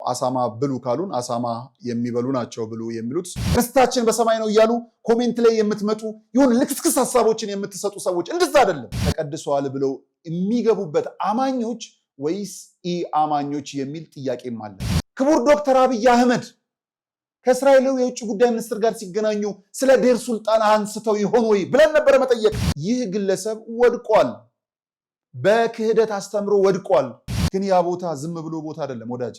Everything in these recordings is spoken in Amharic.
አሳማ ብሉ ካሉን አሳማ የሚበሉ ናቸው ብሉ የሚሉት ርስታችን በሰማይ ነው እያሉ ኮሜንት ላይ የምትመጡ ይሁን ልክስክስ ሐሳቦችን የምትሰጡ ሰዎች እንደዛ አይደለም ተቀድሰዋል ብለው የሚገቡበት አማኞች ወይስ አማኞች የሚል ጥያቄም አለ። ክቡር ዶክተር አብይ አህመድ ከእስራኤል የውጭ ጉዳይ ሚኒስትር ጋር ሲገናኙ ስለ ዴር ሱልጣን አንስተው ይሆን ወይ ብለን ነበር መጠየቅ። ይህ ግለሰብ ወድቋል፣ በክህደት አስተምሮ ወድቋል። ግን ያ ቦታ ዝም ብሎ ቦታ አይደለም ወዳጅ።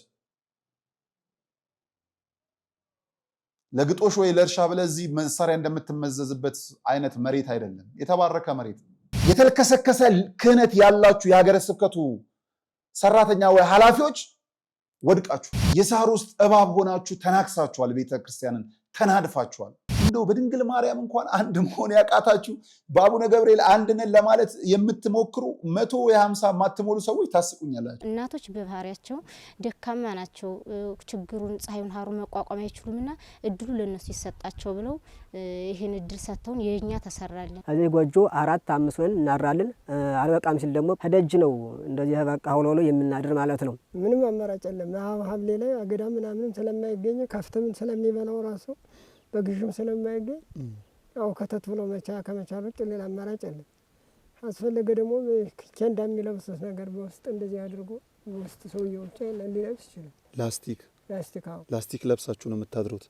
ለግጦሽ ወይ ለእርሻ ብለህ እዚህ መሳሪያ እንደምትመዘዝበት አይነት መሬት አይደለም። የተባረከ መሬት፣ የተልከሰከሰ ክህነት ያላችሁ የሀገረ ስብከቱ ሰራተኛ ወይ ኃላፊዎች ወድቃችሁ የሳር ውስጥ እባብ ሆናችሁ ተናክሳችኋል። ቤተክርስቲያንን ተናድፋችኋል። እንደው በድንግል ማርያም እንኳን አንድ መሆን ያቃታችሁ በአቡነ ገብርኤል አንድ ነን ለማለት የምትሞክሩ 150 ማትሞሉ ሰዎች ታስቁኛላችሁ። እናቶች በባህሪያቸው ደካማ ናቸው። ችግሩን ፀሐዩን ሀሩ መቋቋም አይችሉምና እድሉ ለነሱ ይሰጣቸው ብለው ይሄን እድል ሰጥተውን የኛ ተሰራለን። እዚህ ጎጆ 4 5 ሆነን እናራለን። አልበቃም ሲል ደግሞ ከደጅ ነው እንደዚህ በቃ ሆሎ የምናድር ማለት ነው። ምንም አማራጭ የለም። ሀብሌ ላይ አገዳ ምናምን ስለማይገኝ ከፍተም ስለሚበላው ራሱ በግዥም ስለማይገኝ ያው ከተት ብሎ ከመቻል ውጭ ሌላ አማራጭ የለም። አስፈለገ ደግሞ ኬንዳ የሚለብሱት ነገር በውስጥ እንደዚህ አድርጎ በውስጥ ሰውየውጭ ሊለብስ ይችላል። ላስቲክ ለብሳችሁ ነው የምታድሩት።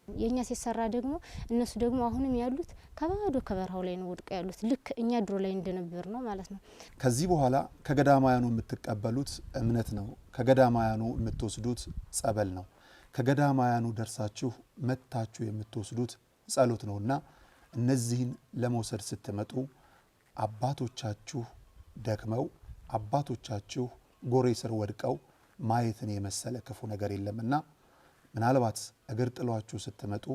የኛ ሲሰራ ደግሞ እነሱ ደግሞ አሁንም ያሉት ከባዶ ከበረሃው ላይ ነው ወድቀው ያሉት። ልክ እኛ ድሮ ላይ እንደነበር ነው ማለት ነው። ከዚህ በኋላ ከገዳማያኑ የምትቀበሉት እምነት ነው። ከገዳማያኑ የምትወስዱት ጸበል ነው። ከገዳማያኑ ደርሳችሁ መታችሁ የምትወስዱት ጸሎት ነውና እነዚህን ለመውሰድ ስትመጡ አባቶቻችሁ ደክመው አባቶቻችሁ ጎሬ ስር ወድቀው ማየትን የመሰለ ክፉ ነገር የለምና ምናልባት እግር ጥሏችሁ ስትመጡ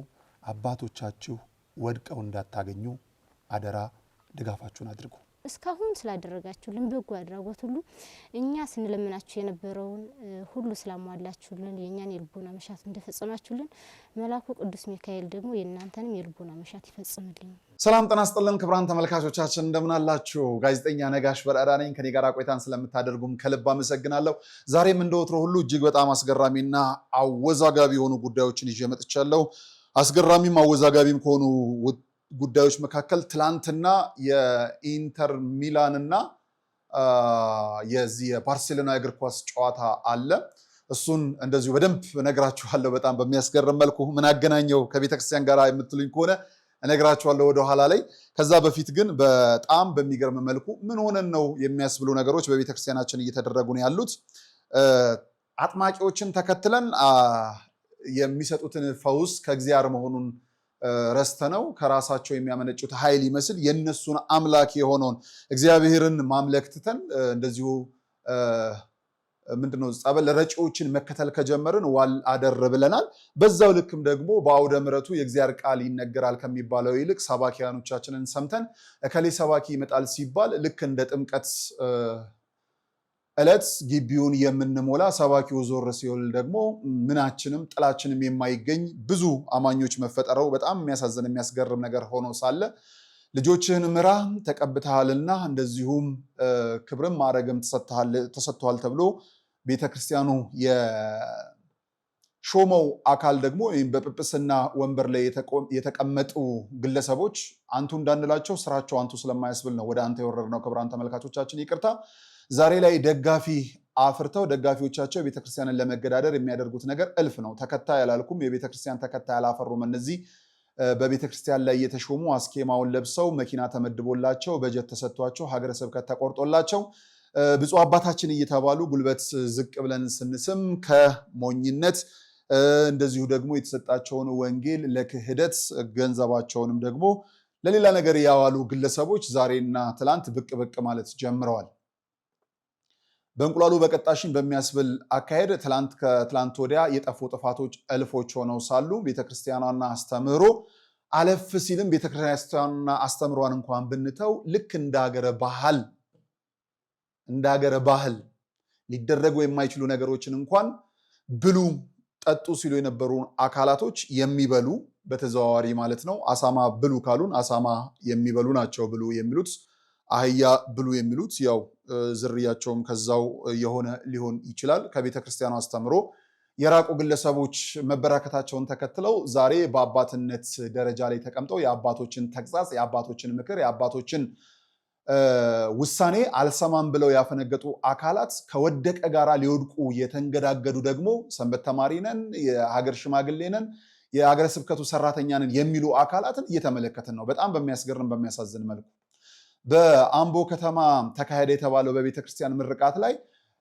አባቶቻችሁ ወድቀው እንዳታገኙ አደራ ድጋፋችሁን አድርጉ። እስካሁን ስላደረጋችሁልን በጎ አድራጎት ሁሉ እኛ ስንለምናችሁ የነበረውን ሁሉ ስላሟላችሁልን የኛን የልቦና መሻት እንደፈጸማችሁልን መልአኩ ቅዱስ ሚካኤል ደግሞ የእናንተንም የልቦና መሻት ይፈጽምልኝ። ሰላም ጤና ይስጥልን ክቡራን ተመልካቾቻችን እንደምን አላችሁ? ጋዜጠኛ ነጋሽ በራዳ ነኝ። ከኔ ጋር ቆይታን ስለምታደርጉም ከልብ አመሰግናለሁ። ዛሬም እንደወትሮ ሁሉ እጅግ በጣም አስገራሚና አወዛጋቢ የሆኑ ጉዳዮችን ይዤ መጥቻለሁ። አስገራሚም አወዛጋቢም ከሆኑ ጉዳዮች መካከል ትላንትና የኢንተር ሚላንና የዚህ የባርሴሎና እግር ኳስ ጨዋታ አለ። እሱን እንደዚሁ በደንብ እነግራችኋለሁ በጣም በሚያስገርም መልኩ። ምን አገናኘው ከቤተክርስቲያን ጋር የምትሉኝ ከሆነ እነግራችኋለሁ ወደ ኋላ ላይ። ከዛ በፊት ግን በጣም በሚገርም መልኩ ምን ሆነን ነው የሚያስብሉ ነገሮች በቤተክርስቲያናችን እየተደረጉ ነው ያሉት። አጥማቂዎችን ተከትለን የሚሰጡትን ፈውስ ከእግዚአብሔር መሆኑን ረስተነው ከራሳቸው የሚያመነጩት ኃይል ይመስል የነሱን አምላክ የሆነውን እግዚአብሔርን ማምለክ ትተን እንደዚሁ ምንድነው ጸበል ረጪዎችን መከተል ከጀመርን ዋል አደር ብለናል። በዛው ልክም ደግሞ በአውደ ምሕረቱ የእግዚአብሔር ቃል ይነገራል ከሚባለው ይልቅ ሰባኪያኖቻችንን ሰምተን እከሌ ሰባኪ ይመጣል ሲባል ልክ እንደ ጥምቀት እለት ግቢውን የምንሞላ ሰባኪው ዞር ሲል ደግሞ ምናችንም ጥላችንም የማይገኝ ብዙ አማኞች መፈጠረው በጣም የሚያሳዝን የሚያስገርም ነገር ሆኖ ሳለ ልጆችህን ምራ ተቀብተሃልና እንደዚሁም ክብርም ማዕረግም ተሰጥቷል ተብሎ ቤተክርስቲያኑ የሾመው አካል ደግሞ በጵጵስና ወንበር ላይ የተቀመጡ ግለሰቦች አንቱ እንዳንላቸው ስራቸው አንቱ ስለማያስብል ነው ወደ አንተ የወረድነው። ክቡራን ተመልካቾቻችን ይቅርታ። ዛሬ ላይ ደጋፊ አፍርተው ደጋፊዎቻቸው ቤተክርስቲያንን ለመገዳደር የሚያደርጉት ነገር እልፍ ነው። ተከታይ ያላልኩም የቤተክርስቲያን ተከታይ አላፈሩም። እነዚህ በቤተክርስቲያን ላይ የተሾሙ አስኬማውን ለብሰው መኪና ተመድቦላቸው በጀት ተሰጥቷቸው ሀገረ ስብከት ተቆርጦላቸው ብፁዕ አባታችን እየተባሉ ጉልበት ዝቅ ብለን ስንስም ከሞኝነት እንደዚሁ ደግሞ የተሰጣቸውን ወንጌል ለክህደት ገንዘባቸውንም ደግሞ ለሌላ ነገር ያዋሉ ግለሰቦች ዛሬና ትላንት ብቅ ብቅ ማለት ጀምረዋል። በእንቁላሉ በቀጣሽን በሚያስብል አካሄድ ከትላንት ወዲያ የጠፉ ጥፋቶች እልፎች ሆነው ሳሉ ቤተክርስቲያኗና አስተምህሮ አለፍ ሲልም ቤተክርስቲያኗና አስተምህሯን እንኳን ብንተው ልክ እንደ ሀገረ ባህል ሊደረጉ የማይችሉ ነገሮችን እንኳን ብሉ ጠጡ ሲሉ የነበሩ አካላቶች የሚበሉ በተዘዋዋሪ ማለት ነው። አሳማ ብሉ ካሉን አሳማ የሚበሉ ናቸው ብሉ የሚሉት። አህያ ብሉ የሚሉት ያው ዝርያቸውም ከዛው የሆነ ሊሆን ይችላል። ከቤተ ክርስቲያኑ አስተምሮ የራቁ ግለሰቦች መበራከታቸውን ተከትለው ዛሬ በአባትነት ደረጃ ላይ ተቀምጠው የአባቶችን ተግሳጽ፣ የአባቶችን ምክር፣ የአባቶችን ውሳኔ አልሰማም ብለው ያፈነገጡ አካላት ከወደቀ ጋራ ሊወድቁ የተንገዳገዱ ደግሞ ሰንበት ተማሪ ነን፣ የሀገር ሽማግሌ ነን፣ የሀገረ ስብከቱ ሰራተኛ ነን የሚሉ አካላትን እየተመለከትን ነው። በጣም በሚያስገርም በሚያሳዝን መልኩ በአምቦ ከተማ ተካሄደ የተባለው በቤተክርስቲያን ምርቃት ላይ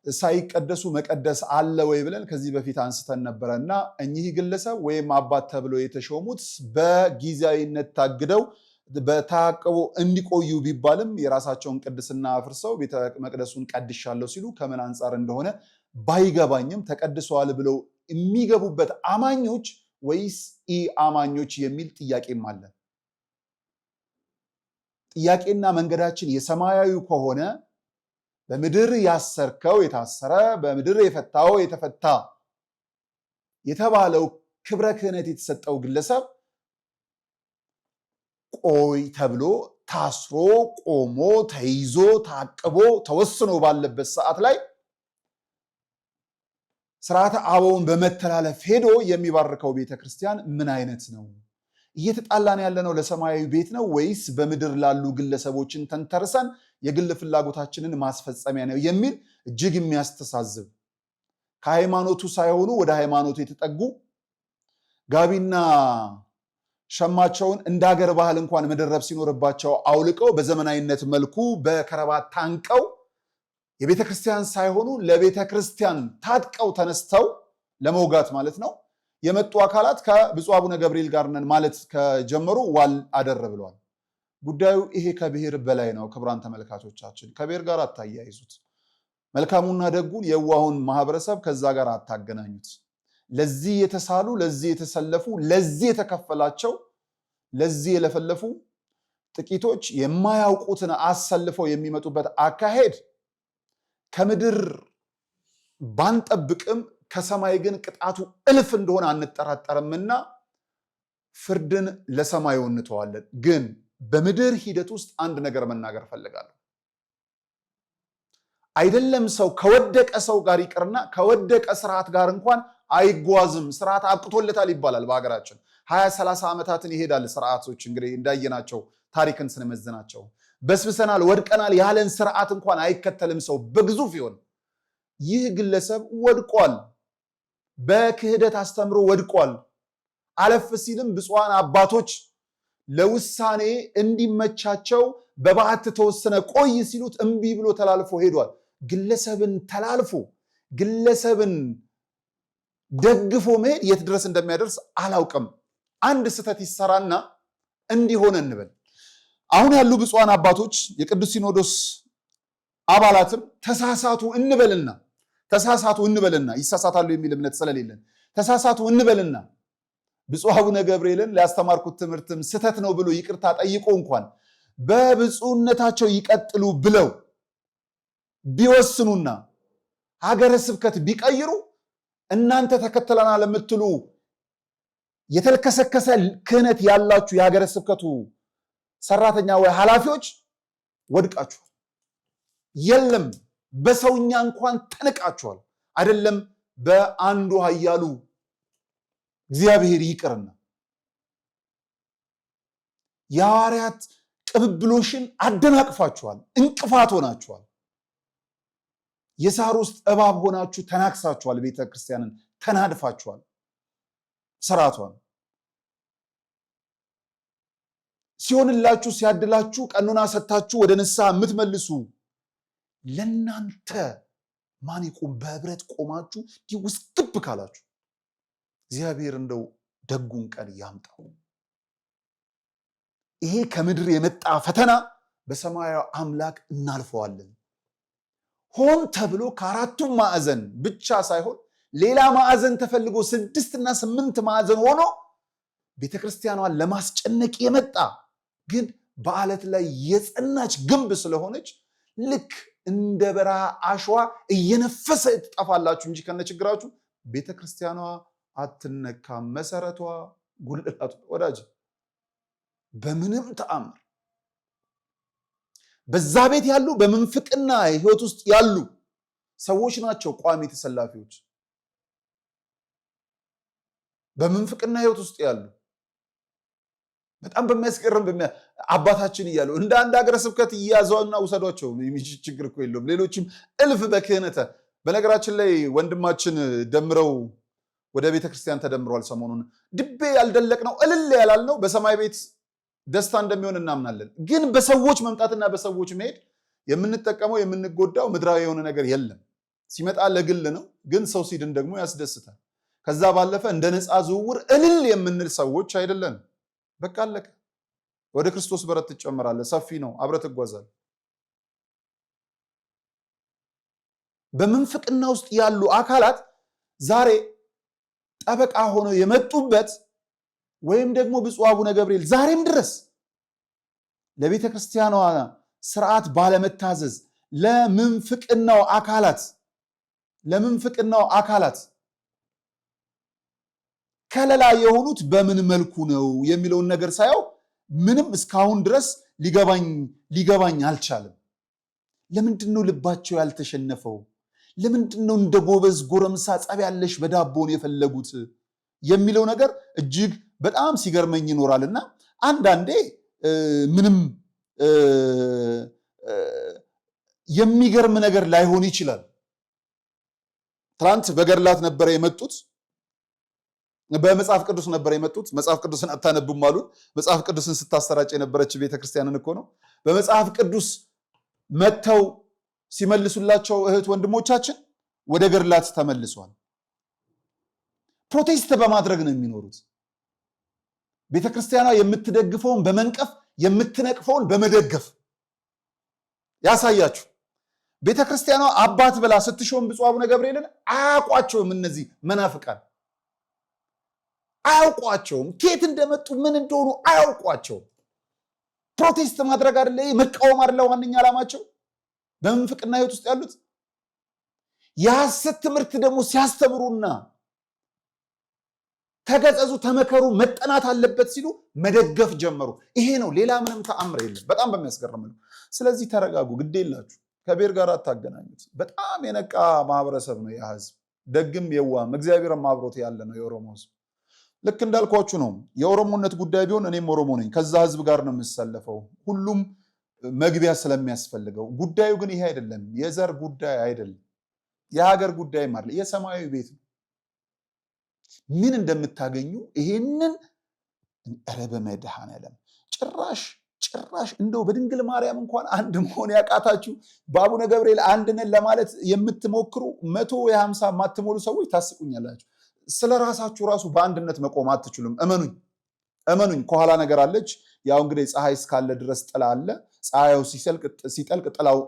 ሳይቀደሱ መቀደስ አለ ወይ ብለን ከዚህ በፊት አንስተን ነበረ እና እኚህ ግለሰብ ወይም አባት ተብለው የተሾሙት በጊዜያዊነት ታግደው በታቅቦ እንዲቆዩ ቢባልም የራሳቸውን ቅድስና አፍርሰው ቤተ መቅደሱን ቀድሻለሁ ሲሉ ከምን አንጻር እንደሆነ ባይገባኝም ተቀድሰዋል ብለው የሚገቡበት አማኞች ወይስ ኢ አማኞች የሚል ጥያቄም አለ። ጥያቄና መንገዳችን የሰማያዊ ከሆነ በምድር ያሰርከው የታሰረ፣ በምድር የፈታው የተፈታ የተባለው ክብረ ክህነት የተሰጠው ግለሰብ ቆይ ተብሎ ታስሮ ቆሞ ተይዞ ታቅቦ ተወስኖ ባለበት ሰዓት ላይ ስርዓተ አበውን በመተላለፍ ሄዶ የሚባርከው ቤተክርስቲያን ምን አይነት ነው? እየተጣላን ያለነው ለሰማያዊ ቤት ነው ወይስ በምድር ላሉ ግለሰቦችን ተንተርሰን የግል ፍላጎታችንን ማስፈጸሚያ ነው የሚል እጅግ የሚያስተሳዝብ ከሃይማኖቱ ሳይሆኑ ወደ ሃይማኖቱ የተጠጉ ጋቢና ሸማቸውን እንደ ሀገር ባህል እንኳን መደረብ ሲኖርባቸው አውልቀው በዘመናዊነት መልኩ በከረባት ታንቀው የቤተክርስቲያን ሳይሆኑ ለቤተክርስቲያን ታጥቀው ተነስተው ለመውጋት ማለት ነው የመጡ አካላት ከብፁዕ አቡነ ገብርኤል ጋር ነን ማለት ከጀመሩ ዋል አደረ ብለዋል። ጉዳዩ ይሄ ከብሔር በላይ ነው። ክቡራን ተመልካቾቻችን ከብሔር ጋር አታያይዙት። መልካሙና ደጉን የዋሁን ማህበረሰብ ከዛ ጋር አታገናኙት። ለዚህ የተሳሉ፣ ለዚህ የተሰለፉ፣ ለዚህ የተከፈላቸው፣ ለዚህ የለፈለፉ ጥቂቶች የማያውቁትን አሰልፈው የሚመጡበት አካሄድ ከምድር ባንጠብቅም ከሰማይ ግን ቅጣቱ እልፍ እንደሆነ አንጠራጠርምና ፍርድን ለሰማዩ እንተዋለን። ግን በምድር ሂደት ውስጥ አንድ ነገር መናገር ፈልጋለሁ። አይደለም ሰው ከወደቀ ሰው ጋር ይቅርና ከወደቀ ስርዓት ጋር እንኳን አይጓዝም። ስርዓት አብቅቶለታል ይባላል በሀገራችን 20-30 ዓመታትን ይሄዳል። ስርዓቶች እንግዲህ እንዳየናቸው ታሪክን ስንመዝናቸው በስብሰናል ወድቀናል ያለን ስርዓት እንኳን አይከተልም ሰው በግዙፍ ይሆን። ይህ ግለሰብ ወድቋል፣ በክህደት አስተምሮ ወድቋል። አለፍ ሲልም ብፁዓን አባቶች ለውሳኔ እንዲመቻቸው በበዓት ተወሰነ ቆይ ሲሉት እምቢ ብሎ ተላልፎ ሄዷል። ግለሰብን ተላልፎ ግለሰብን ደግፎ መሄድ የት ድረስ እንደሚያደርስ አላውቅም። አንድ ስህተት ይሰራና እንዲሆነ እንበል። አሁን ያሉ ብፁዓን አባቶች የቅዱስ ሲኖዶስ አባላትም ተሳሳቱ እንበልና ይሳሳታሉ የሚል እምነት ስለሌለን ተሳሳቱ እንበልና ብፁዕ አቡነ ገብርኤልን ሊያስተማርኩት ትምህርትም ስህተት ነው ብሎ ይቅርታ ጠይቆ እንኳን በብፁዕነታቸው ይቀጥሉ ብለው ቢወስኑና ሀገረ ስብከት ቢቀይሩ እናንተ ተከተለናል የምትሉ የተልከሰከሰ ክህነት ያላችሁ የሀገረ ስብከቱ ሰራተኛ ወይ ኃላፊዎች ወድቃችኋል። የለም በሰውኛ እንኳን ተንቃችኋል። አይደለም በአንዱ ኃያሉ እግዚአብሔር ይቅርና የሐዋርያት ቅብብሎሽን አደናቅፋችኋል፣ እንቅፋት ሆናችኋል። የሳር ውስጥ እባብ ሆናችሁ ተናክሳችኋል። ቤተክርስቲያንን ተናድፋችኋል። ስርዓቷን ሲሆንላችሁ ሲያድላችሁ ቀኖና ሰጥታችሁ ወደ ንስሐ የምትመልሱ ለናንተ ማን ይቁም? በህብረት ቆማችሁ እንዲህ ውስጥ ካላችሁ እግዚአብሔር እንደው ደጉን ቀን ያምጣው። ይሄ ከምድር የመጣ ፈተና በሰማያዊ አምላክ እናልፈዋለን። ሆን ተብሎ ከአራቱም ማዕዘን ብቻ ሳይሆን ሌላ ማዕዘን ተፈልጎ 6 እና 8 ማዕዘን ሆኖ ቤተክርስቲያኗን ለማስጨነቅ የመጣ ግን በአለት ላይ የጸናች ግንብ ስለሆነች ልክ እንደ በረሃ አሸዋ እየነፈሰ ትጠፋላችሁ እንጂ ከነችግራችሁ ቤተክርስቲያኗ አትነካም። መሰረቷ ጉልላቱ ወዳጅ በምንም ተአምር በዛ ቤት ያሉ በመንፍቅና ህይወት ውስጥ ያሉ ሰዎች ናቸው ቋሚ ተሰላፊዎች። በምንፍቅና ህይወት ውስጥ ያሉ በጣም በሚያስገርም አባታችን እያሉ እንደ አንድ ሀገረ ስብከት እያዘውና ውሰዷቸው፣ ችግር እኮ የለውም። ሌሎችም እልፍ በክህነተ በነገራችን ላይ ወንድማችን ደምረው ወደ ቤተ ክርስቲያን ተደምሯል። ሰሞኑን ድቤ ያልደለቅነው እልል ያላልነው በሰማይ ቤት ደስታ እንደሚሆን እናምናለን። ግን በሰዎች መምጣትና በሰዎች መሄድ የምንጠቀመው የምንጎዳው ምድራዊ የሆነ ነገር የለም። ሲመጣ ለግል ነው፣ ግን ሰው ሲድን ደግሞ ያስደስታል። ከዛ ባለፈ እንደ ነፃ ዝውውር እልል የምንል ሰዎች አይደለን። በቃ አለቀ። ወደ ክርስቶስ በረት ትጨመራለህ። ሰፊ ነው፣ አብረህ ትጓዛለህ። በምንፍቅና ውስጥ ያሉ አካላት ዛሬ ጠበቃ ሆነው የመጡበት ወይም ደግሞ ብፁዕ አቡነ ገብርኤል ዛሬም ድረስ ለቤተ ክርስቲያኗ ስርዓት ባለመታዘዝ ለምንፍቅናው አካላት ከለላ የሆኑት በምን መልኩ ነው የሚለውን ነገር ሳየው ምንም እስካሁን ድረስ ሊገባኝ አልቻለም። ለምንድን ነው ልባቸው ያልተሸነፈው? ለምንድን ነው እንደ ጎበዝ ጎረምሳ ጸብ ያለሽ በዳቦን የፈለጉት የሚለው ነገር እጅግ በጣም ሲገርመኝ ይኖራልና አንዳንዴ ምንም የሚገርም ነገር ላይሆን ይችላል። ትናንት በገድላት ነበረ የመጡት፣ በመጽሐፍ ቅዱስ ነበረ የመጡት። መጽሐፍ ቅዱስን አታነቡም አሉ። መጽሐፍ ቅዱስን ስታሰራጭ የነበረች ቤተክርስቲያንን እኮ ነው። በመጽሐፍ ቅዱስ መጥተው ሲመልሱላቸው እህት ወንድሞቻችን ወደ ገድላት ተመልሷል። ፕሮቴስት በማድረግ ነው የሚኖሩት። ቤተክርስቲያኗ የምትደግፈውን በመንቀፍ የምትነቅፈውን በመደገፍ ያሳያችሁ። ቤተክርስቲያኗ አባት ብላ ስትሾም ብፁዕ አቡነ ገብርኤልን አያውቋቸውም። እነዚህ መናፍቃን አያውቋቸውም። ከየት እንደመጡ ምን እንደሆኑ አያውቋቸውም። ፕሮቴስት ማድረግ አይደለ፣ መቃወም አይደለ ዋነኛ ዓላማቸው። በምንፍቅና ህይወት ውስጥ ያሉት የሐሰት ትምህርት ደግሞ ሲያስተምሩና ተገጸጹ፣ ተመከሩ፣ መጠናት አለበት ሲሉ መደገፍ ጀመሩ። ይሄ ነው፣ ሌላ ምንም ተአምር የለም። በጣም በሚያስገርም ነው። ስለዚህ ተረጋጉ፣ ግድ የላችሁ፣ ከብሔር ጋር አታገናኙት። በጣም የነቃ ማህበረሰብ ነው ያ ህዝብ፣ ደግም የዋም እግዚአብሔርም አብሮት ያለ ነው የኦሮሞ ህዝብ። ልክ እንዳልኳችሁ ነው። የኦሮሞነት ጉዳይ ቢሆን እኔም ኦሮሞ ነኝ፣ ከዛ ህዝብ ጋር ነው የምሰለፈው፣ ሁሉም መግቢያ ስለሚያስፈልገው። ጉዳዩ ግን ይሄ አይደለም፣ የዘር ጉዳይ አይደለም፣ የሀገር ጉዳይም አይደለም፣ የሰማያዊ ቤት ነው። ምን እንደምታገኙ ይሄንን ኧረ በመድኃኔዓለም ጭራሽ እንደው በድንግል ማርያም እንኳን አንድ መሆን ያቃታችሁ በአቡነ ገብርኤል አንድ ነን ለማለት የምትሞክሩ 150 የማትሞሉ ሰዎች ታስቁኛላችሁ። ስለ ራሳችሁ ራሱ በአንድነት መቆም አትችሉም። እመኑኝ። ከኋላ ነገር አለች። ያው እንግዲህ ፀሐይ እስካለ ድረስ ጥላ አለ። ፀሐዩ ሲጠልቅ ጥላው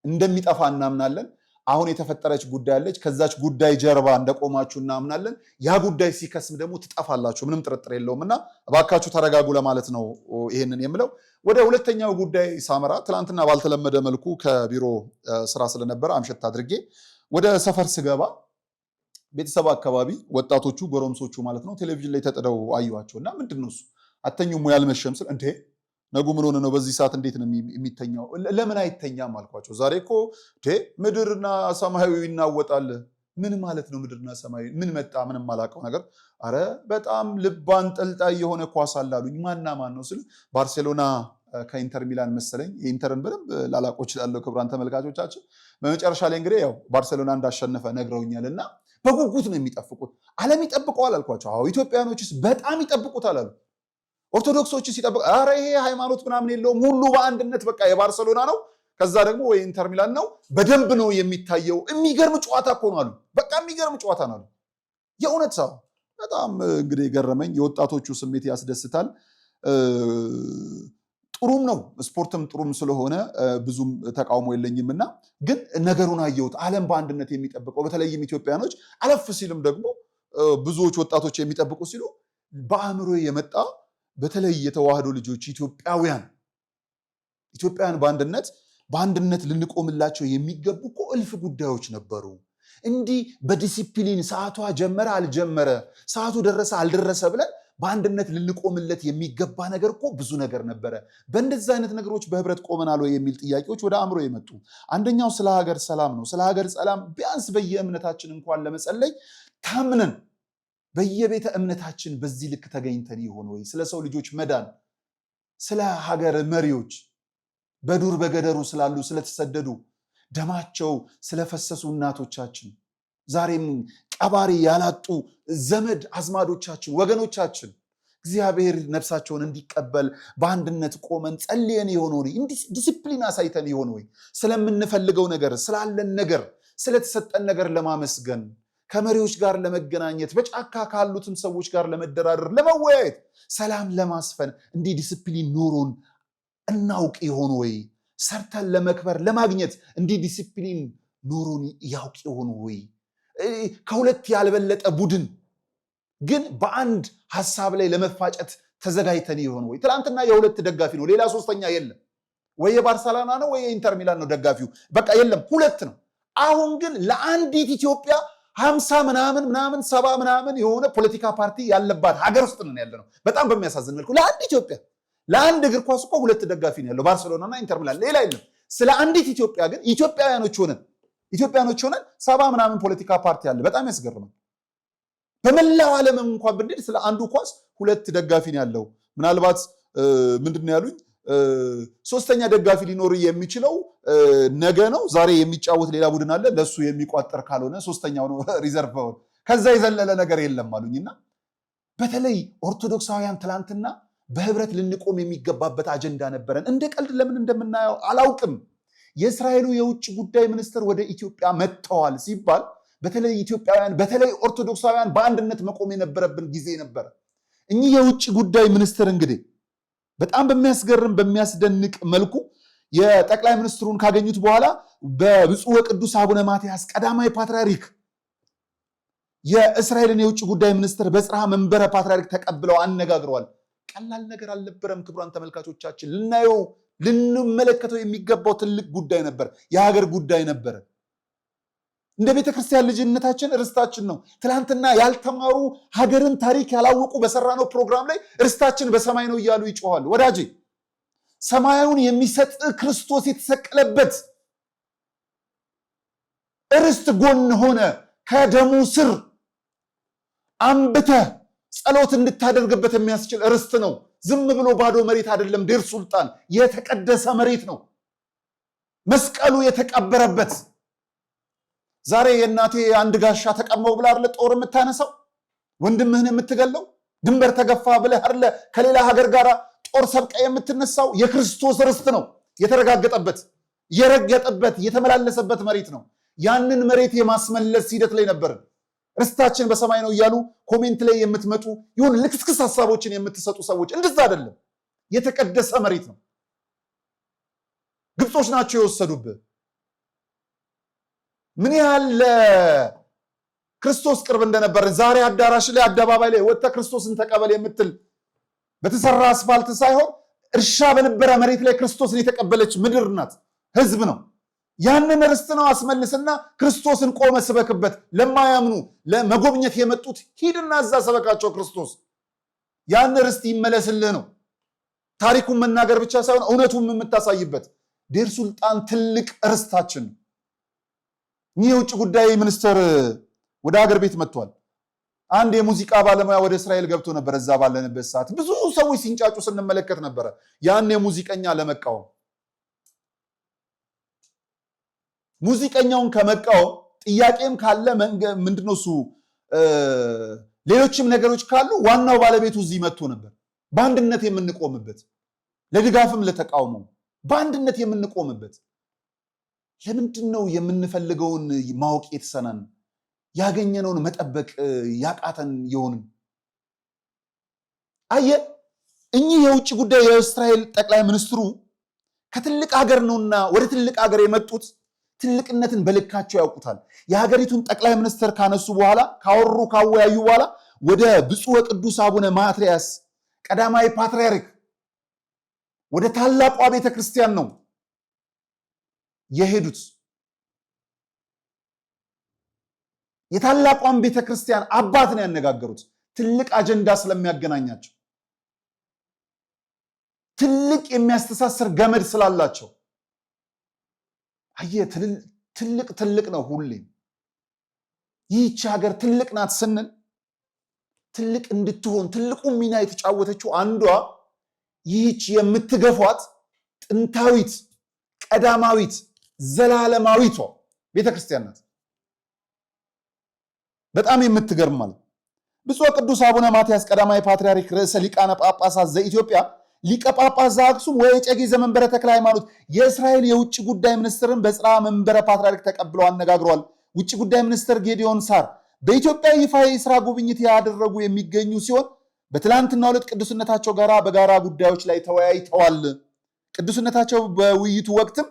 እንደሚጠፋ እናምናለን። አሁን የተፈጠረች ጉዳይ አለች። ከዛች ጉዳይ ጀርባ እንደቆማችሁ እናምናለን። ያ ጉዳይ ሲከስም ደግሞ ትጠፋላችሁ፣ ምንም ጥርጥር የለውም። እና እባካችሁ ተረጋጉ ለማለት ነው ይሄንን የምለው። ወደ ሁለተኛው ጉዳይ ሳመራ ትናንትና ባልተለመደ መልኩ ከቢሮ ስራ ስለነበረ አምሸት አድርጌ ወደ ሰፈር ስገባ ቤተሰብ አካባቢ ወጣቶቹ ጎረምሶቹ ማለት ነው ቴሌቪዥን ላይ ተጥደው አዩዋቸው እና ምንድን ነው እሱ አተኙም ወይ አልመሸም ስል እንዴ ነጉ ምን ሆነ ነው በዚህ ሰዓት እንዴት ነው የሚተኛው? ለምን አይተኛም አልኳቸው። ዛሬ እኮ ምድርና ሰማያዊ ይናወጣል። ምን ማለት ነው ምድርና ሰማያዊ? ምን መጣ? ምንም አላውቀው ነገር። አረ በጣም ልብ አንጠልጣይ የሆነ ኳስ አላሉኝ። ማና ማን ነው ስል ባርሴሎና ከኢንተር ሚላን መሰለኝ። የኢንተርን በደንብ ላላውቀው እችላለሁ ክቡራን ተመልካቾቻችን። በመጨረሻ ላይ እንግዲህ ያው ባርሴሎና እንዳሸነፈ ነግረውኛል እና በጉጉት ነው የሚጠብቁት። ዓለም ይጠብቀዋል አልኳቸው። አዎ ኢትዮጵያኖችስ በጣም ይጠብቁታል አሉ። ኦርቶዶክሶችን ሲጠብቅ አረ ይሄ ሃይማኖት ምናምን የለውም፣ ሁሉ በአንድነት በቃ የባርሰሎና ነው፣ ከዛ ደግሞ ወይ ኢንተር ሚላን ነው፣ በደንብ ነው የሚታየው። የሚገርም ጨዋታ እኮ ነው አሉ። በቃ የሚገርም ጨዋታ ነው አሉ። የእውነት ሰው በጣም እንግዲህ የገረመኝ የወጣቶቹ ስሜት ያስደስታል። ጥሩም ነው፣ ስፖርትም ጥሩም ስለሆነ ብዙም ተቃውሞ የለኝም እና ግን ነገሩን አየሁት። ዓለም በአንድነት የሚጠብቀው በተለይም ኢትዮጵያኖች አለፍ ሲልም ደግሞ ብዙዎች ወጣቶች የሚጠብቁ ሲሉ በአእምሮ የመጣ በተለይ የተዋህዶ ልጆች ኢትዮጵያውያን በአንድነት ልንቆምላቸው የሚገቡ እኮ እልፍ ጉዳዮች ነበሩ። እንዲህ በዲሲፕሊን ሰዓቷ ጀመረ አልጀመረ፣ ሰዓቱ ደረሰ አልደረሰ ብለን በአንድነት ልንቆምለት የሚገባ ነገር እኮ ብዙ ነገር ነበረ። በእንደዚህ አይነት ነገሮች በህብረት ቆመናል ወይ የሚል ጥያቄዎች ወደ አእምሮ የመጡ። አንደኛው ስለ ሀገር ሰላም ነው። ስለ ሀገር ሰላም ቢያንስ በየእምነታችን እንኳን ለመጸለይ ታምነን በየቤተ እምነታችን በዚህ ልክ ተገኝተን ይሆን ወይ? ስለ ሰው ልጆች መዳን፣ ስለ ሀገር መሪዎች፣ በዱር በገደሩ ስላሉ ስለተሰደዱ ደማቸው ስለፈሰሱ እናቶቻችን፣ ዛሬም ቀባሪ ያላጡ ዘመድ አዝማዶቻችን፣ ወገኖቻችን እግዚአብሔር ነፍሳቸውን እንዲቀበል በአንድነት ቆመን ጸልየን ይሆን ወይ? ዲሲፕሊን አሳይተን ይሆን ወይ? ስለምንፈልገው ነገር፣ ስላለን ነገር፣ ስለተሰጠን ነገር ለማመስገን፣ ከመሪዎች ጋር ለመገናኘት፣ በጫካ ካሉትም ሰዎች ጋር ለመደራደር፣ ለመወያየት፣ ሰላም ለማስፈን እንዲህ ዲሲፕሊን ኖሮን እናውቅ ይሆን ወይ? ሰርተን ለመክበር ለማግኘት እንዲህ ዲሲፕሊን ኖሮን ያውቅ ይሆን ወይ? ከሁለት ያልበለጠ ቡድን ግን በአንድ ሐሳብ ላይ ለመፋጨት ተዘጋጅተን ይሆን ወይ? ትናንትና የሁለት ደጋፊ ነው፣ ሌላ ሶስተኛ የለም። ወይ የባርሰሎና ነው ወይ የኢንተር ሚላን ነው ደጋፊው፣ በቃ የለም፣ ሁለት ነው። አሁን ግን ለአንዲት ኢትዮጵያ 50 ምናምን 70 ምናምን የሆነ ፖለቲካ ፓርቲ ያለባት ሀገር ውስጥ ነው ያለ ነው። በጣም በሚያሳዝን መልኩ ለአንድ ኢትዮጵያ፣ ለአንድ እግር ኳስ እኮ ሁለት ደጋፊ ነው ያለው፣ ባርሰሎናና ኢንተር ሚላን፣ ሌላ የለም። ስለ አንዲት ኢትዮጵያ ግን ኢትዮጵያውያኖች ሆነን 70 ምናምን ፖለቲካ ፓርቲ አለ። በጣም ያስገርማል። በመላው ዓለም እንኳን ብንሄድ ስለ አንዱ ኳስ ሁለት ደጋፊ ነው ያለው። ምናልባት ምንድነው ያሉኝ ሶስተኛ ደጋፊ ሊኖር የሚችለው ነገ ነው። ዛሬ የሚጫወት ሌላ ቡድን አለ፣ ለሱ የሚቋጠር ካልሆነ ሶስተኛው ነው ሪዘርቭ። ከዛ የዘለለ ነገር የለም አሉኝና በተለይ ኦርቶዶክሳውያን ትላንትና በህብረት ልንቆም የሚገባበት አጀንዳ ነበረን። እንደ ቀልድ ለምን እንደምናየው አላውቅም። የእስራኤሉ የውጭ ጉዳይ ሚኒስትር ወደ ኢትዮጵያ መጥተዋል ሲባል በተለይ ኢትዮጵያውያን በተለይ ኦርቶዶክሳውያን በአንድነት መቆም የነበረብን ጊዜ ነበረ። እኚህ የውጭ ጉዳይ ሚኒስትር እንግዲህ በጣም በሚያስገርም በሚያስደንቅ መልኩ የጠቅላይ ሚኒስትሩን ካገኙት በኋላ በብፁዕ ወቅዱስ አቡነ ማትያስ ቀዳማዊ ፓትርያርክ የእስራኤልን የውጭ ጉዳይ ሚኒስትር በጽርሐ መንበረ ፓትርያርክ ተቀብለው አነጋግረዋል። ቀላል ነገር አልነበረም። ክቡራን ተመልካቾቻችን ልናየው ልንመለከተው የሚገባው ትልቅ ጉዳይ ነበር። የሀገር ጉዳይ ነበረ። እንደ ቤተክርስቲያን ልጅነታችን ርስታችን ነው። ትላንትና ያልተማሩ ሀገርን ታሪክ ያላወቁ በሰራነው ፕሮግራም ላይ ርስታችን በሰማይ ነው እያሉ ይጮኻሉ። ወዳጄ ሰማያዊውን የሚሰጥ ክርስቶስ የተሰቀለበት ርስት ጎን ሆነ ከደሙ ስር አንብተህ ጸሎት እንድታደርግበት የሚያስችል ርስት ነው። ዝም ብሎ ባዶ መሬት አይደለም። ዴር ሱልጣን የተቀደሰ መሬት ነው። መስቀሉ የተቀበረበት። ዛሬ የእናቴ አንድ ጋሻ ተቀመው ብላ አይደለ ጦር የምታነሳው፣ ወንድምህን የምትገለው፣ ድንበር ተገፋ ብለህ አይደለ ከሌላ ሀገር ጋር ጦር ሰብቃ የምትነሳው። የክርስቶስ ርስት ነው የተረጋገጠበት፣ የረገጠበት፣ የተመላለሰበት መሬት ነው። ያንን መሬት የማስመለስ ሂደት ላይ ነበርን። ርስታችን በሰማይ ነው እያሉ ኮሜንት ላይ የምትመጡ ይሁን ልክስክስ ሀሳቦችን የምትሰጡ ሰዎች እንደዛ አይደለም። የተቀደሰ መሬት ነው። ግብጾች ናቸው የወሰዱብህ። ምን ያህል ለክርስቶስ ቅርብ እንደነበርን ዛሬ አዳራሽ ላይ አደባባይ ላይ ወጥተህ ክርስቶስን ተቀበል የምትል በተሰራ አስፋልት ሳይሆን እርሻ በነበረ መሬት ላይ ክርስቶስን የተቀበለች ምድር ናት፣ ህዝብ ነው። ያንን ርስት ነው አስመልስና ክርስቶስን ቆመ ስበክበት። ለማያምኑ ለመጎብኘት የመጡት ሂድና እዛ ሰበካቸው ክርስቶስ። ያን ርስት ይመለስልህ ነው። ታሪኩን መናገር ብቻ ሳይሆን እውነቱን የምታሳይበት። ዴር ሱልጣን ትልቅ ርስታችን። ይህ የውጭ ጉዳይ ሚኒስትር ወደ ሀገር ቤት መጥቷል። አንድ የሙዚቃ ባለሙያ ወደ እስራኤል ገብቶ ነበር። እዛ ባለንበት ሰዓት ብዙ ሰዎች ሲንጫጩ ስንመለከት ነበረ። ያን የሙዚቀኛ ለመቃወም ሙዚቀኛውን ከመቃወም ጥያቄም ካለ ምንድነው እሱ ሌሎችም ነገሮች ካሉ ዋናው ባለቤቱ እዚህ መጥቶ ነበር። በአንድነት የምንቆምበት ለድጋፍም ለተቃውሞ በአንድነት የምንቆምበት። ለምንድን ነው የምንፈልገውን ማወቅ የተሰናን ያገኘነውን መጠበቅ ያቃተን የሆንን? አየ እኚህ የውጭ ጉዳይ የእስራኤል ጠቅላይ ሚኒስትሩ ከትልቅ ሀገር ነውና ወደ ትልቅ ሀገር የመጡት ትልቅነትን በልካቸው ያውቁታል። የሀገሪቱን ጠቅላይ ሚኒስትር ካነሱ በኋላ ካወሩ ካወያዩ በኋላ ወደ ብፁዕ ወቅዱስ አቡነ ማትያስ ቀዳማዊ ፓትርያርክ ወደ ታላቋ ቤተክርስቲያን ነው የሄዱት። የታላቋን ቤተክርስቲያን አባት ነው ያነጋገሩት። ትልቅ አጀንዳ ስለሚያገናኛቸው፣ ትልቅ የሚያስተሳስር ገመድ ስላላቸው። አየህ ትልቅ ነው። ሁሌም ይህች ሀገር ትልቅ ናት ስንል ትልቅ እንድትሆን ትልቁ ሚና የተጫወተችው አንዷ ይህች የምትገፏት ጥንታዊት ቀዳማዊት ዘላለማዊቷ ቤተክርስቲያን ናት። በጣም የምትገርም ማለት ብፁዕ ቅዱስ አቡነ ማትያስ ቀዳማዊ ፓትርያርክ ርዕሰ ሊቃነ ጳጳሳት ዘኢትዮጵያ ሊቀ ጳጳስ ዘአክሱም ወእጨጌ ዘመንበረ ተክለ ሃይማኖት የእስራኤል የውጭ ጉዳይ ሚኒስትርን በጽርሐ መንበረ ፓትርያርክ ተቀብለው አነጋግረዋል። ውጭ ጉዳይ ሚኒስትር ጌዲዮን ሳር በኢትዮጵያ ይፋ የሥራ ጉብኝት ያደረጉ የሚገኙ ሲሆን በትላንትናው ዕለት ቅዱስነታቸው ጋር በጋራ ጉዳዮች ላይ ተወያይተዋል። ቅዱስነታቸው በውይይቱ ወቅትም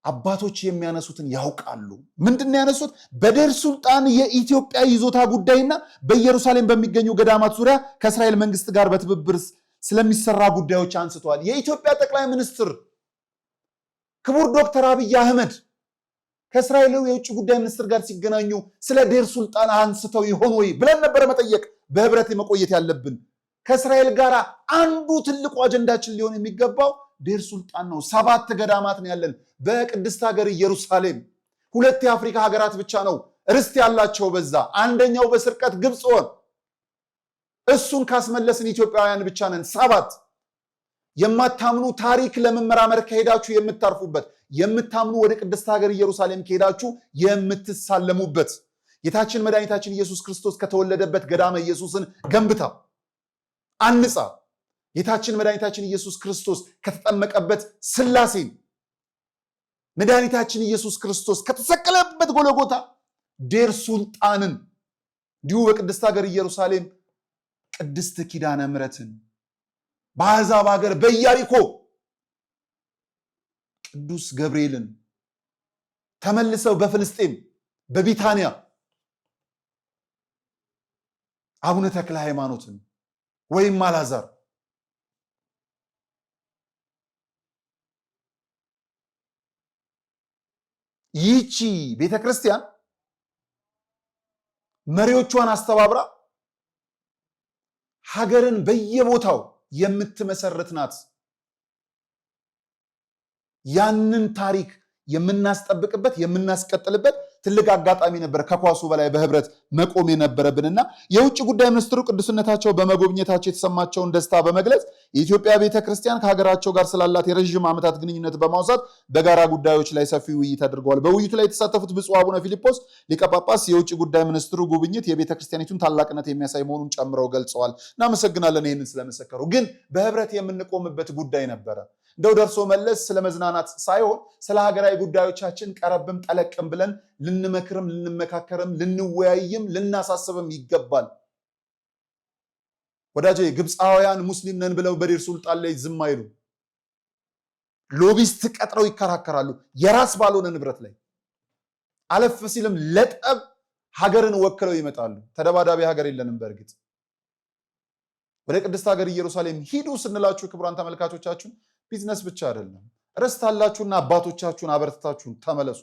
አባቶች የሚያነሱትን ያውቃሉ። ምንድን ያነሱት? በዴር ሱልጣን የኢትዮጵያ ይዞታ ጉዳይና በኢየሩሳሌም በሚገኙ ገዳማት ዙሪያ ከእስራኤል መንግስት ጋር በትብብር ስለሚሰራ ጉዳዮች አንስተዋል። የኢትዮጵያ ጠቅላይ ሚኒስትር ክቡር ዶክተር አብይ አህመድ ከእስራኤል የውጭ ጉዳይ ሚኒስትር ጋር ሲገናኙ ስለ ዴር ሱልጣን አንስተው ይሆን ወይ ብለን ነበረ መጠየቅ በህብረት መቆየት ያለብን። ከእስራኤል ጋር አንዱ ትልቁ አጀንዳችን ሊሆን የሚገባው ዴር ሱልጣን ነው። 7 ገዳማት ነው ያለን በቅድስት ሀገር ኢየሩሳሌም። 2 የአፍሪካ ሀገራት ብቻ ነው ርስት ያላቸው በዛ። አንደኛው በስርቀት ግብፅ ሆን እሱን ካስመለስን ኢትዮጵያውያን ብቻ ነን 7። የማታምኑ ታሪክ ለመመራመር ከሄዳችሁ የምታርፉበት፣ የምታምኑ ወደ ቅድስት ሀገር ኢየሩሳሌም ከሄዳችሁ የምትሳለሙበት ጌታችን መድኃኒታችን ኢየሱስ ክርስቶስ ከተወለደበት ገዳመ ኢየሱስን ገንብታ አንጻ ጌታችን መድኃኒታችን ኢየሱስ ክርስቶስ ከተጠመቀበት ስላሴን መድኃኒታችን ኢየሱስ ክርስቶስ ከተሰቀለበት ጎልጎታ ዴር ሱልጣንን እንዲሁ በቅድስት ሀገር ኢየሩሳሌም ቅድስት ኪዳነ ምሕረትን በአሕዛብ ሀገር በኢያሪኮ ቅዱስ ገብርኤልን ተመልሰው በፍልስጤም በቢታንያ አቡነ ተክለ ሃይማኖትን ወይም አልዓዛር ይህቺ ቤተክርስቲያን መሪዎቿን አስተባብራ ሀገርን በየቦታው የምትመሰርት ናት። ያንን ታሪክ የምናስጠብቅበት የምናስቀጥልበት ትልቅ አጋጣሚ ነበር ከኳሱ በላይ በህብረት መቆም የነበረብንና የውጭ ጉዳይ ሚኒስትሩ ቅዱስነታቸው በመጎብኘታቸው የተሰማቸውን ደስታ በመግለጽ የኢትዮጵያ ቤተክርስቲያን ከሀገራቸው ጋር ስላላት የረዥም ዓመታት ግንኙነት በማውሳት በጋራ ጉዳዮች ላይ ሰፊ ውይይት አድርገዋል። በውይይቱ ላይ የተሳተፉት ብፁዕ አቡነ ፊልጶስ ሊቀ ጳጳስ የውጭ ጉዳይ ሚኒስትሩ ጉብኝት የቤተክርስቲያኒቱን ታላቅነት የሚያሳይ መሆኑን ጨምረው ገልጸዋል። እናመሰግናለን ይህንን ስለመሰከሩ። ግን በህብረት የምንቆምበት ጉዳይ ነበረ። እንደው ደርሶ መለስ ስለመዝናናት ሳይሆን ስለ ሀገራዊ ጉዳዮቻችን ቀረብም ጠለቅም ብለን ልንመክርም ልንመካከርም ልንወያይም ልናሳስብም ይገባል። ወዳጄ ግብፃውያን ሙስሊም ነን ብለው በዴር ሱልጣን ላይ ዝም አይሉ። ሎቢስት ቀጥረው ይከራከራሉ የራስ ባልሆነ ንብረት ላይ። አለፍ ሲልም ለጠብ ሀገርን ወክለው ይመጣሉ። ተደባዳቢ ሀገር የለንም። በእርግጥ ወደ ቅድስት ሀገር ኢየሩሳሌም ሂዱ ስንላችሁ ክቡራን ተመልካቾቻችን ቢዝነስ ብቻ አይደለም። ርስት አላችሁና አባቶቻችሁን አበርትታችሁን ተመለሱ።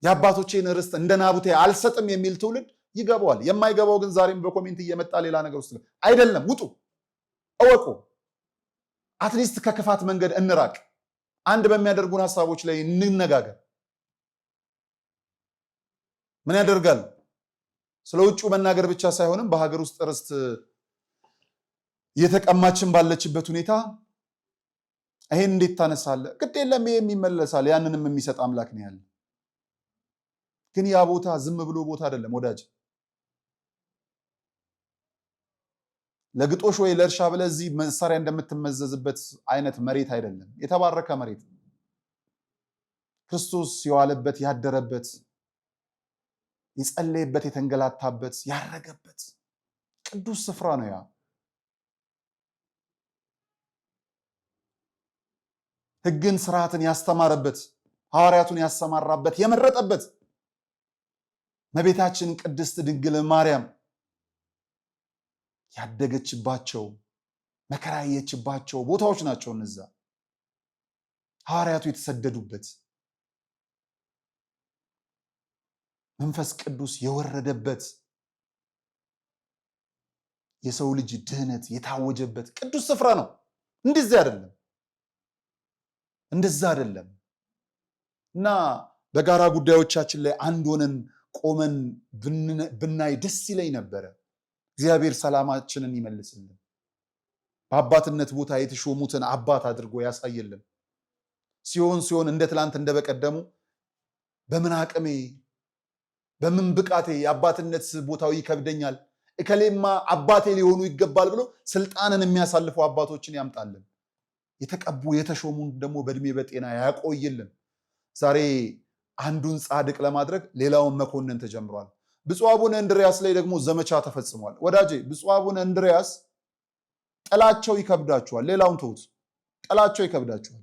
የአባቶቼን ርስት እንደ ናቡቴ አልሰጥም የሚል ትውልድ ይገባዋል። የማይገባው ግን ዛሬም በኮሜንት እየመጣ ሌላ ነገር ውስጥ አይደለም። ውጡ፣ እወቁ። አትሊስት ከክፋት መንገድ እንራቅ። አንድ በሚያደርጉን ሀሳቦች ላይ እንነጋገር። ምን ያደርጋል? ስለ ውጩ መናገር ብቻ ሳይሆንም በሀገር ውስጥ ርስት የተቀማችን ባለችበት ሁኔታ ይሄን እንዴት ታነሳለ? ግድ የለም ይሄም ይመለሳል። ያንንም የሚሰጥ አምላክ ነው ያለ። ግን ያ ቦታ ዝም ብሎ ቦታ አይደለም ወዳጅ። ለግጦሽ ወይ ለእርሻ ብለህ እዚህ መሳሪያ እንደምትመዘዝበት አይነት መሬት አይደለም። የተባረከ መሬት ክርስቶስ የዋለበት ያደረበት የጸለየበት የተንገላታበት ያረገበት ቅዱስ ስፍራ ነው ያ። ሕግን ስርዓትን ያስተማረበት ሐዋርያቱን ያሰማራበት የመረጠበት እመቤታችን ቅድስት ድንግል ማርያም ያደገችባቸው መከራ ያየችባቸው ቦታዎች ናቸው እነዛ። ሐዋርያቱ የተሰደዱበት መንፈስ ቅዱስ የወረደበት የሰው ልጅ ድህነት የታወጀበት ቅዱስ ስፍራ ነው። እንደዚህ አይደለም እንደዛ አይደለም። እና በጋራ ጉዳዮቻችን ላይ አንድ ሆነን ቆመን ብናይ ደስ ይለኝ ነበረ። እግዚአብሔር ሰላማችንን ይመልስልን። በአባትነት ቦታ የተሾሙትን አባት አድርጎ ያሳየልን። ሲሆን እንደ ትላንት እንደ በቀደሙ በምን አቅሜ በምን ብቃቴ የአባትነት ቦታው ይከብደኛል እከሌማ አባቴ ሊሆኑ ይገባል ብሎ ስልጣንን የሚያሳልፉ አባቶችን ያምጣልን። የተቀቡ የተሾሙን ደግሞ በእድሜ በጤና ያቆይልን። ዛሬ አንዱን ጻድቅ ለማድረግ ሌላውን መኮንን ተጀምሯል። ብፁዕ አቡነ እንድርያስ ላይ ደግሞ ዘመቻ ተፈጽሟል። ወዳጄ ብፁዕ አቡነ እንድርያስ ጥላቸው ይከብዳቸዋል። ሌላውን ተውት፣ ጥላቸው ይከብዳቸዋል።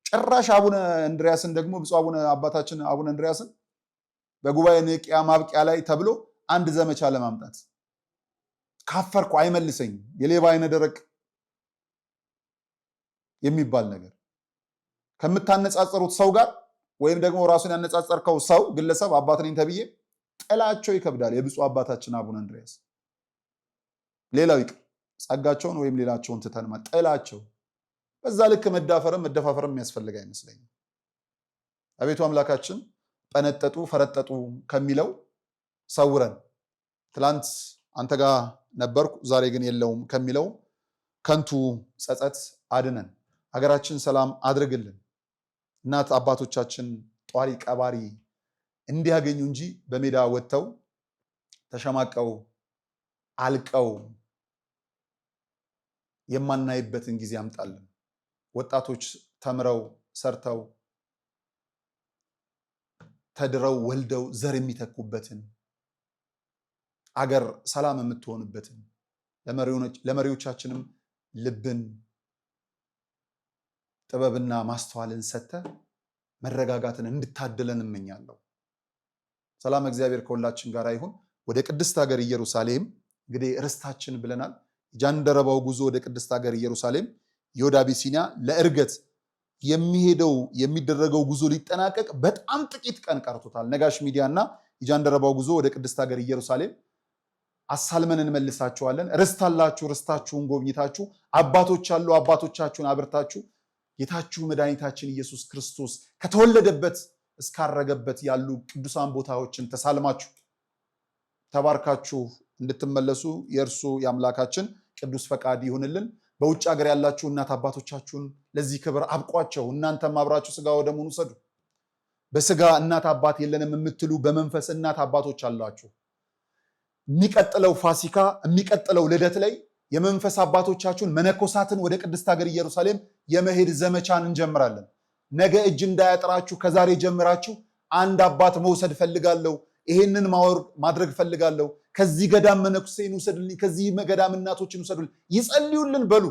ጭራሽ አቡነ እንድርያስን ደግሞ ብፁዕ አቡነ አባታችን አቡነ እንድርያስን በጉባኤ ንቅያ ማብቂያ ላይ ተብሎ አንድ ዘመቻ ለማምጣት ካፈርኩ አይመልሰኝ የሌባ አይነ ደረቅ የሚባል ነገር ከምታነጻጸሩት ሰው ጋር ወይም ደግሞ ራሱን ያነጻጸርከው ሰው ግለሰብ አባት ነኝ ተብዬ ጥላቸው ይከብዳል። የብፁዕ አባታችን አቡነ እንድርያስ ሌላው ይቅር ጸጋቸውን ወይም ሌላቸውን ትተን ጥላቸው በዛ ልክ መዳፈርም የሚያስፈልግ አይመስለኝም። አቤቱ አምላካችን ጠነጠጡ ፈረጠጡ ከሚለው ሰውረን፣ ትላንት አንተ ጋር ነበርኩ ዛሬ ግን የለውም ከሚለው ከንቱ ጸጸት አድነን። ሀገራችን ሰላም አድርግልን። እናት አባቶቻችን ጧሪ ቀባሪ እንዲያገኙ እንጂ በሜዳ ወጥተው ተሸማቀው አልቀው የማናይበትን ጊዜ ያምጣልን። ወጣቶች ተምረው ሰርተው ተድረው ወልደው ዘር የሚተኩበትን አገር ሰላም የምትሆንበትን ለመሪዎቻችንም ልብን ጥበብና ማስተዋልን ሰተ መረጋጋትን እንድታደለን እመኛለሁ። ሰላም እግዚአብሔር ከሁላችን ጋር ይሁን። ወደ ቅድስት ሀገር ኢየሩሳሌም እንግዲህ ርስታችን ብለናል። ጃንደረባው ጉዞ ወደ ቅድስት ሀገር ኢየሩሳሌም ይሁዳ አቢሲኒያ ለእርገት የሚደረገው ጉዞ ሊጠናቀቅ በጣም ጥቂት ቀን ቀርቶታል። ነጋሽ ሚዲያ እና የጃንደረባው ጉዞ ወደ ቅድስት ሀገር ኢየሩሳሌም አሳልመን እንመልሳችኋለን። ርስት አላችሁ፣ ርስታችሁን ጎብኝታችሁ፣ አባቶች አሉ፣ አባቶቻችሁን አብርታችሁ ጌታችሁ መድኃኒታችን ኢየሱስ ክርስቶስ ከተወለደበት እስካረገበት ያሉ ቅዱሳን ቦታዎችን ተሳልማችሁ ተባርካችሁ እንድትመለሱ የእርሱ የአምላካችን ቅዱስ ፈቃድ ይሁንልን። በውጭ ሀገር ያላችሁ እናት አባቶቻችሁን ለዚህ ክብር አብቋቸው። እናንተም አብራችሁ ስጋ ወደሙን ውሰዱ። በስጋ እናት አባት የለንም የምትሉ በመንፈስ እናት አባቶች አላችሁ። የሚቀጥለው ፋሲካ የሚቀጥለው ልደት ላይ የመንፈስ አባቶቻችሁን መነኮሳትን ወደ ቅድስት ሀገር ኢየሩሳሌም የመሄድ ዘመቻን እንጀምራለን። ነገ እጅ እንዳያጥራችሁ ከዛሬ ጀምራችሁ አንድ አባት መውሰድ ፈልጋለሁ፣ ይሄንን ማድረግ ፈልጋለሁ፣ ከዚህ ገዳም መነኩሴን ውሰድልኝ፣ ከዚህ ገዳም እናቶችን ውሰዱልኝ፣ ይጸልዩልን በሉ።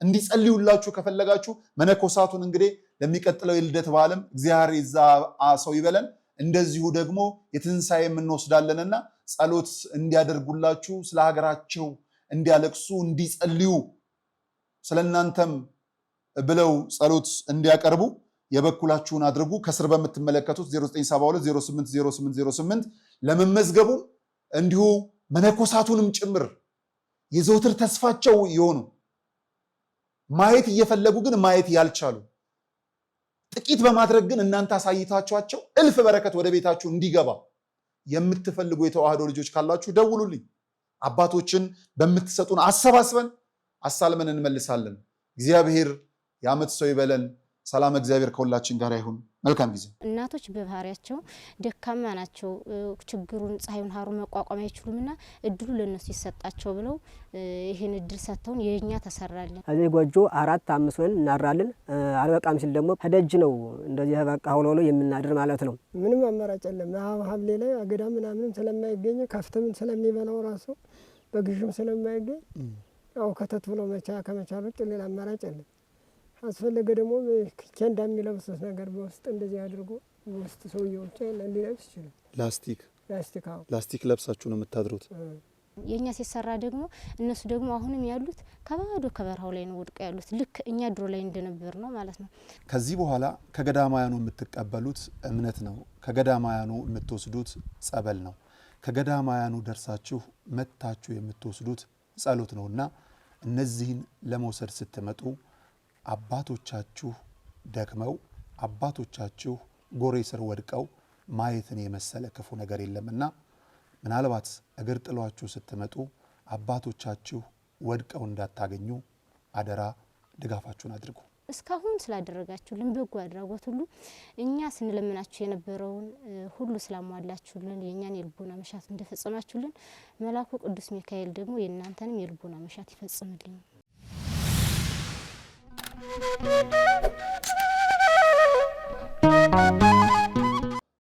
እንዲጸልዩላችሁ ከፈለጋችሁ መነኮሳቱን እንግዲህ ለሚቀጥለው የልደት በዓልም እግዚአብሔር የዛ ሰው ይበለን። እንደዚሁ ደግሞ የትንሣኤ እንወስዳለንና ጸሎት እንዲያደርጉላችሁ ስለ ሀገራቸው እንዲያለቅሱ እንዲጸልዩ ስለናንተም ብለው ጸሎት እንዲያቀርቡ የበኩላችሁን አድርጉ። ከስር በምትመለከቱት 0972080808 ለመመዝገቡ እንዲሁ መነኮሳቱንም ጭምር የዘውትር ተስፋቸው የሆኑ ማየት እየፈለጉ ግን ማየት ያልቻሉ ጥቂት በማድረግ ግን እናንተ አሳይታችኋቸው እልፍ በረከት ወደ ቤታችሁ እንዲገባ የምትፈልጉ የተዋህዶ ልጆች ካላችሁ ደውሉልኝ። አባቶችን በምትሰጡን አሰባስበን አሳልመን እንመልሳለን። እግዚአብሔር የዓመት ሰው ይበለን። ሰላም እግዚአብሔር ከሁላችን ጋር ይሁን። መልካም ጊዜ። እናቶች በባህሪያቸው ደካማ ናቸው። ችግሩን ፀሐዩን ሀሩ መቋቋም አይችሉምና እድሉ ለነሱ ይሰጣቸው ብለው ይሄን እድል ሰጥተውን የኛ ተሰራለን። እዚህ ጎጆ 4-5 ሆነን እናራለን። አልበቃም ሲል ደግሞ ከደጅ ነው እንደዚህ በቃ ሆሎሎ የምናድር ማለት ነው። ምንም አማራጭ የለም። ሐምሌ ላይ አገዳ ምናምን ስለማይገኝ ከፍትም ስለሚበላው ራሱ በግዥም ስለማይገኝ ያው ከተት ብሎ ከመቻል ውጭ ሌላ አማራጭ የለም። አስፈለገ ደግሞ ኬንዳ የሚለብሱት ነገር በውስጥ እንደዚህ አድርጎ በውስጥ ሰውየው ሊለብስ ይችላል። ላስቲክ ለብሳችሁ ነው የምታድሩት። የኛ ሲሰራ ደግሞ እነሱ ደግሞ አሁንም ያሉት ከባዶ ከበረሃው ላይ ነው ወድቀው ያሉት። ልክ እኛ ድሮ ላይ እንደነበር ነው ማለት ነው። ከዚህ በኋላ ከገዳማያኑ የምትቀበሉት እምነት ነው። ከገዳማያኑ የምትወስዱት ጸበል ነው። ከገዳማያኑ ደርሳችሁ መታችሁ የምትወስዱት ጸሎት ነውና እነዚህን ለመውሰድ ስትመጡ አባቶቻችሁ ደክመው አባቶቻችሁ ጎሬ ስር ወድቀው ማየትን የመሰለ ክፉ ነገር የለምና ምናልባት እግር ጥሏችሁ ስትመጡ አባቶቻችሁ ወድቀው እንዳታገኙ አደራ ድጋፋችሁን አድርጉ። እስካሁን ስላደረጋችሁልን በጎ አድራጎት ሁሉ እኛ ስንለምናችሁ የነበረውን ሁሉ ስላሟላችሁልን የኛን የልቦና መሻት እንደፈጸማችሁልን መልአኩ ቅዱስ ሚካኤል ደግሞ የእናንተንም የልቦና መሻት ይፈጽምልኝ።